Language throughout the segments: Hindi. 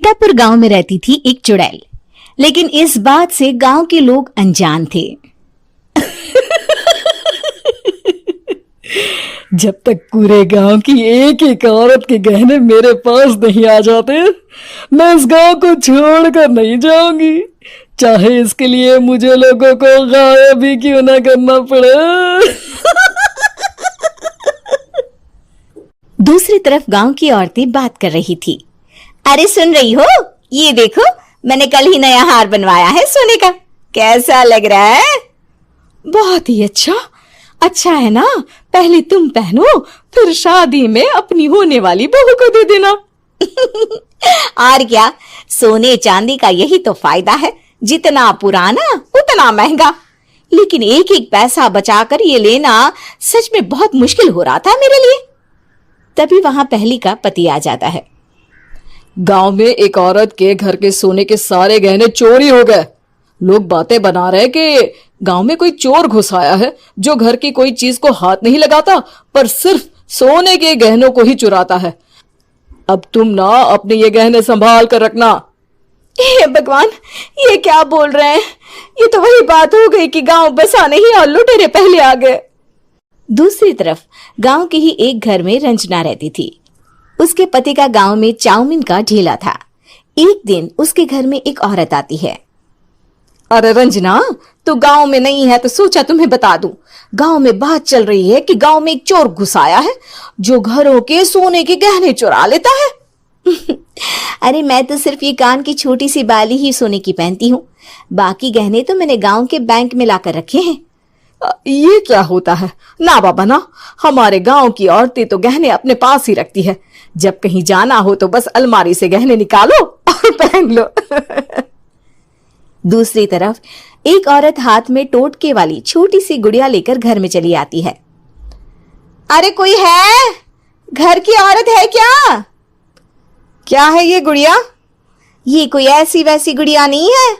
सीतापुर गांव में रहती थी एक चुड़ैल, लेकिन इस बात से गांव के लोग अनजान थे। जब तक पूरे गांव की एक एक औरत के गहने मेरे पास नहीं आ जाते, मैं इस गांव को छोड़कर नहीं जाऊंगी, चाहे इसके लिए मुझे लोगों को गायब भी क्यों ना करना पड़े। दूसरी तरफ गांव की औरतें बात कर रही थी। अरे सुन रही हो, ये देखो, मैंने कल ही नया हार बनवाया है सोने का, कैसा लग रहा है? बहुत ही अच्छा। अच्छा है ना, पहले तुम पहनो, फिर शादी में अपनी होने वाली बहू को दे देना। और क्या, सोने चांदी का यही तो फायदा है, जितना पुराना उतना महंगा। लेकिन एक एक पैसा बचाकर ये लेना सच में बहुत मुश्किल हो रहा था मेरे लिए। तभी वहां पहली का पति आ जाता है। गांव में एक औरत के घर के सोने के सारे गहने चोरी हो गए। लोग बातें बना रहे कि गांव में कोई चोर घुस आया है जो घर की कोई चीज को हाथ नहीं लगाता, पर सिर्फ सोने के गहनों को ही चुराता है। अब तुम ना अपने ये गहने संभाल कर रखना। हे भगवान, ये क्या बोल रहे हैं? ये तो वही बात हो गई कि गांव बसा नहीं और लुटेरे पहले आ गए। दूसरी तरफ गांव के ही एक घर में रंजना रहती थी। उसके पति का गांव में चाउमीन का ठेला था। एक दिन उसके घर में एक औरत आती है। अरे रंजना, तू गांव में नहीं है तो सोचा तुम्हें बता दूं। गांव में बात चल रही है कि गांव में एक चोर घुस आया है जो घरों के सोने के गहने चुरा लेता है। अरे मैं तो सिर्फ ये कान की छोटी सी बाली ही सोने की पहनती हूँ, बाकी गहने तो मैंने गांव के बैंक में लाकर रखे हैं। ये क्या होता है? ना बाबा ना, हमारे गांव की औरतें तो गहने अपने पास ही रखती है। जब कहीं जाना हो तो बस अलमारी से गहने निकालो और पहन लो। दूसरी तरफ एक औरत हाथ में टोटके वाली छोटी सी गुड़िया लेकर घर में चली आती है। अरे कोई है? घर की औरत है क्या? क्या है ये गुड़िया? ये कोई ऐसी वैसी गुड़िया नहीं है,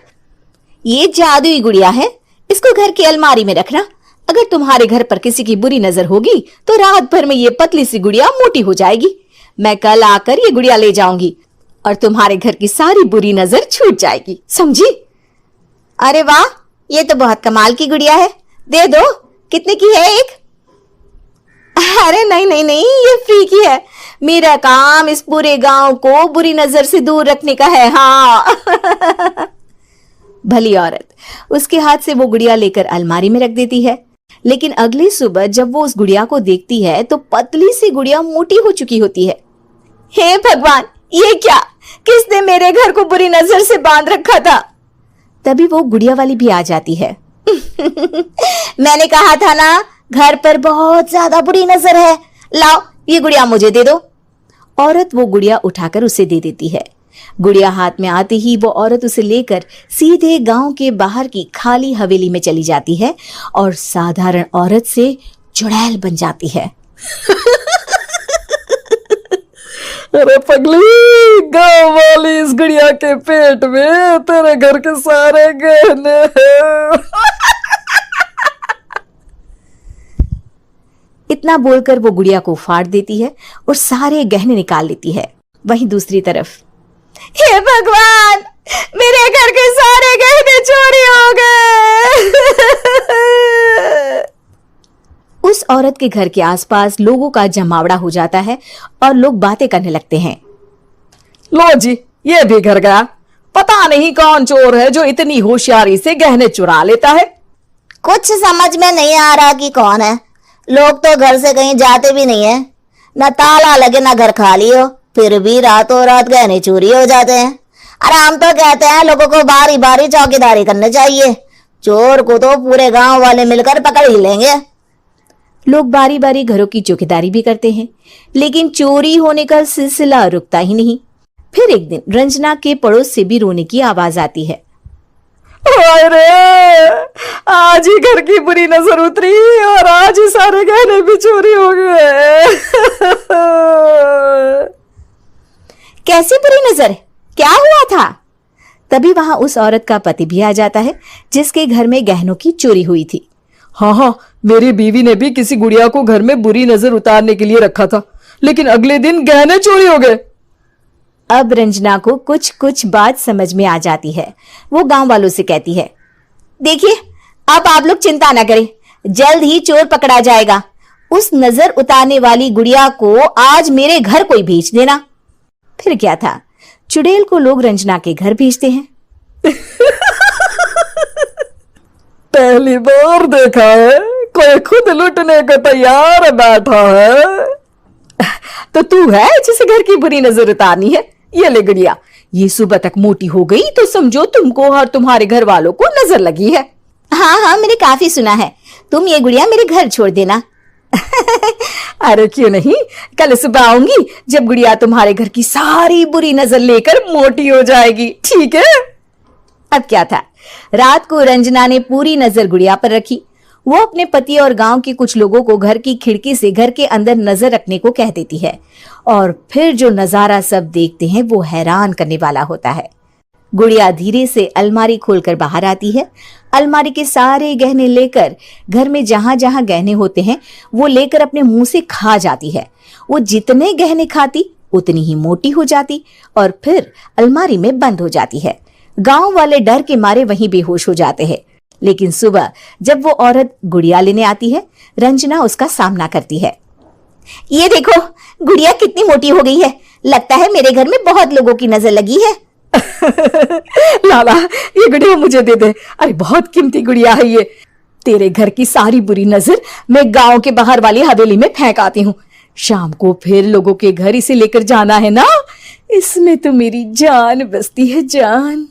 ये जादुई गुड़िया है। इसको घर की अलमारी में रखना। अगर तुम्हारे घर पर किसी की बुरी नजर होगी तो रात भर में ये पतली सी गुड़िया मोटी हो जाएगी। मैं कल आकर ये गुड़िया ले जाऊंगी और तुम्हारे घर की सारी बुरी नजर छूट जाएगी, समझी? अरे वाह, ये तो बहुत कमाल की गुड़िया है, दे दो। कितने की है एक? अरे नहीं नहीं नहीं, ये फ्री की है। मेरा काम इस पूरे गांव को बुरी नजर से दूर रखने का है। हाँ। भली औरत उसके हाथ से वो गुड़िया लेकर अलमारी में रख देती है। लेकिन अगली सुबह जब वो उस गुड़िया को देखती है तो पतली सी गुड़िया मोटी हो चुकी होती है। हे भगवान, ये क्या? किसने मेरे घर को बुरी नजर से बांध रखा था? तभी वो गुड़िया वाली भी आ जाती है। मैंने कहा था ना, घर पर बहुत ज्यादा बुरी नजर है। लाओ, ये गुड़िया मुझे दे दो। औरत वो गुड़िया उठाकर उसे दे देती है। गुड़िया हाथ में आते ही वो औरत उसे लेकर सीधे गांव के बाहर की खाली हवेली में चली जाती है और साधारण औरत से चुड़ैल बन जाती है। अरे पगली, गांव वाली इस गुड़िया के पेट में तेरे घर के सारे गहने हैं। इतना बोलकर वो गुड़िया को फाड़ देती है और सारे गहने निकाल लेती है। वहीं दूसरी तरफ, हे भगवान, मेरे घर के सारे गहने चोरी हो गए। उस औरत के घर के आसपास लोगों का जमावड़ा हो जाता है और लोग बातें करने लगते हैं। लो जी, ये भी घर गया। पता नहीं कौन चोर है जो इतनी होशियारी से गहने चुरा लेता है। कुछ समझ में नहीं आ रहा कि कौन है। लोग तो घर से कहीं जाते भी नहीं है, न ताला लगे न घर खाली हो, फिर भी रातों रात गहने चोरी हो जाते हैं। अरे हम तो कहते हैं लोगों को बारी बारी चौकीदारी करनी चाहिए, चोर को तो पूरे गांव वाले मिलकर पकड़ ही लेंगे। लोग बारी बारी घरों की चौकीदारी भी करते हैं, लेकिन चोरी होने का सिलसिला रुकता ही नहीं। फिर एक दिन रंजना के पड़ोस से भी रोने की आवाज आती है। अरे आज ही घर की बुरी नजर उतरी और आज ही सारे गहने भी चोरी हो गए। कैसी बुरी नजर? क्या हुआ था? तभी वहां उस औरत का पति भी आ जाता है जिसके घर में गहनों की चोरी हुई थी। हाँ, मेरी बीवी ने भी किसी गुड़िया को घर में बुरी नजर उतारने के लिए रखा था, लेकिन अगले दिन गहने चोरी हो गए। अब रंजना को कुछ कुछ बात समझ में आ जाती है। वो गांव वालों से कहती है, देखिए अब आप लोग चिंता ना करें, जल्द ही चोर पकड़ा जाएगा। उस नजर उतारने वाली गुड़िया को आज मेरे घर कोई भेज देना। फिर क्या था, चुड़ैल को लोग रंजना के घर भेजते हैं। पहली बार देखा है कोई खुद लुटने को तैयार बैठा है। तो तू है जिसे घर की बुरी नजर उतारनी है? ये ले गुड़िया, ये सुबह तक मोटी हो गई तो समझो तुमको और तुम्हारे घर वालों को नजर लगी है। हाँ हाँ, मैंने काफी सुना है। तुम ये गुड़िया मेरे घर छोड़ देना। अरे क्यों नहीं, कल सुबह आऊंगी जब गुड़िया तुम्हारे घर की सारी बुरी नजर लेकर मोटी हो जाएगी, ठीक है? अब क्या था, रात को रंजना ने पूरी नजर गुड़िया पर रखी। वो अपने पति और गांव के कुछ लोगों को घर की खिड़की से घर के अंदर नजर रखने को कह देती है, और फिर जो नजारा सब देखते हैं वो हैरान करने वाला होता है। गुड़िया धीरे से अलमारी खोलकर बाहर आती है। अलमारी के सारे गहने लेकर घर में जहां जहां गहने होते हैं वो लेकर अपने मुंह से खा जाती है। वो जितने गहने खाती उतनी ही मोटी हो जाती और फिर अलमारी में बंद हो जाती है। गांव वाले डर के मारे वहीं बेहोश हो जाते हैं। लेकिन सुबह जब वो औरत गुड़िया लेने आती है, रंजना उसका सामना करती है। ये देखो गुड़िया कितनी मोटी हो गई है, लगता है मेरे घर में बहुत लोगों की नजर लगी है। लाला ये गुड़िया मुझे दे दे, अरे बहुत कीमती गुड़िया है ये। तेरे घर की सारी बुरी नजर मैं गांव के बाहर वाली हवेली में फेंक आती हूँ। शाम को फिर लोगों के घर इसे लेकर जाना है ना, इसमें तो मेरी जान बसती है, जान।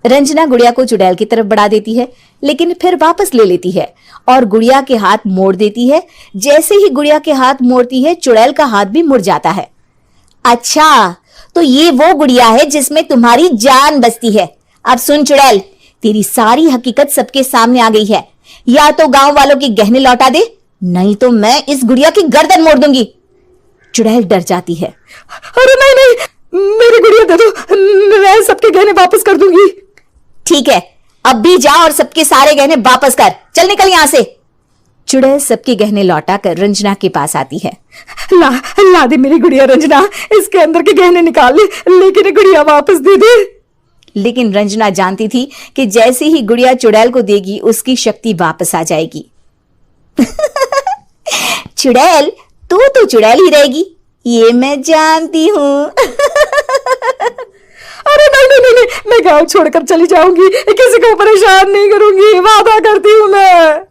रंजना गुड़िया को चुड़ैल की तरफ बढ़ा देती है, लेकिन फिर वापस ले लेती है और गुड़िया के हाथ मोड़ देती है। जैसे ही गुड़िया के हाथ मोड़ती है, चुड़ैल का हाथ भी मुड़ जाता है। अच्छा, तो ये वो गुड़िया है जिसमें तुम्हारी जान बसती है। अब सुन चुड़ैल, तेरी सारी हकीकत सबके सामने आ गई है। या तो गांव वालों के गहने लौटा दे, नहीं तो मैं इस गुड़िया की गर्दन मोड़ दूंगी। चुड़ैल डर जाती है। अरे नहीं नहीं, मेरी गुड़िया दे दो, मैं सबके गहने वापस कर दूंगी। ठीक है, अब भी जा और सबके सारे गहने वापस कर। चल निकल यहां से। चुड़ैल सबके गहने लौटा कर रंजना के पास आती है। ला दे मेरी गुड़िया रंजना, इसके अंदर के गहने निकाल ले, लेकिन गुड़िया वापस दे दे। लेकिन रंजना जानती थी कि जैसे ही गुड़िया चुड़ैल को देगी उसकी शक्ति वापस आ जाएगी। चुड़ैल, तू तो चुड़ैल ही रहेगी, ये मैं जानती हूँ। अरे नहीं नहीं नहीं, मैं गांव छोड़कर चली जाऊंगी, किसी को परेशान नहीं करूंगी, वादा करती हूँ मैं।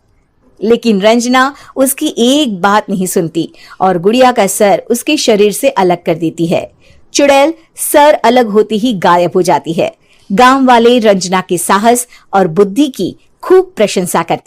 लेकिन रंजना उसकी एक बात नहीं सुनती और गुड़िया का सर उसके शरीर से अलग कर देती है। चुड़ैल सर अलग होती ही गायब हो जाती है। गांव वाले रंजना के साहस और बुद्धि की खूब प्रशंसा करते